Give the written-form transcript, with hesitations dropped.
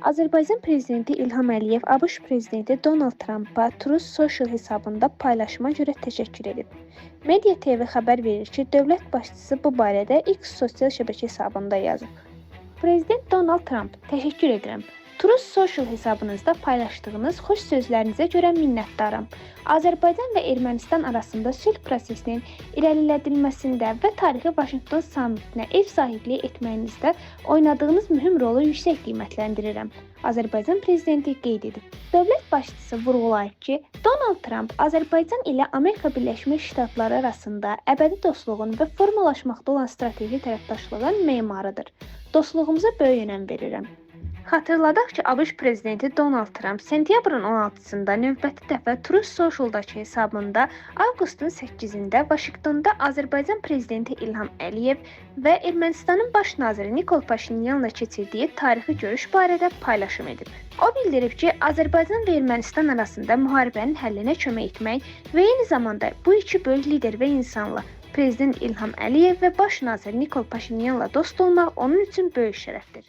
Azərbaycan prezidenti İlham Əliyev ABŞ prezidenti Donald Trampa Truth Social hesabında paylaşıma görə təşəkkür edib. Media TV xəbər verir ki, dövlət başçısı bu barədə X sosial şəbəkə hesabında yazıb. Prezident Donald Trump, təşəkkür edirəm. Truth Social hesabınızda paylaşdığınız xoş sözlərinizə görə minnətdaram. Azərbaycan və Ermənistan arasında sülh prosesinin irəlilədilməsində və tarixi Vaşinqton samitinə ev sahibliyi etməyinizdə oynadığınız mühüm rolu yüksək qiymətləndirirəm. Azərbaycan prezidenti qeyd edib. Dövlət başçısı vurğulayıb ki, Donald Trump Azərbaycan ilə Amerika Birləşmiş Ştatları arasında əbədi dostluğun və formalaşmaqda olan strateji tərəfdaşlığın memarıdır. Dostluğumuza böyük önəm verirəm. Xatırladaq ki, ABŞ prezidenti Donald Trump sentyabrın 16-sında növbəti dəfə Truth Social-dakı hesabında avqustun 8-də Vaşinqtonda Azərbaycan prezidenti İlham Əliyev və Ermənistanın baş naziri Nikol Paşinyanla keçirdiyi tarixi görüş barədə paylaşım edib. O bildirib ki, Azərbaycan və Ermənistan arasında müharibənin həllinə kömək etmək və eyni zamanda bu iki böyük lider və insanla Prezident İlham Əliyev və baş nazir Nikol Paşinyanla dost olmaq onun üçün böyük şərəfdir.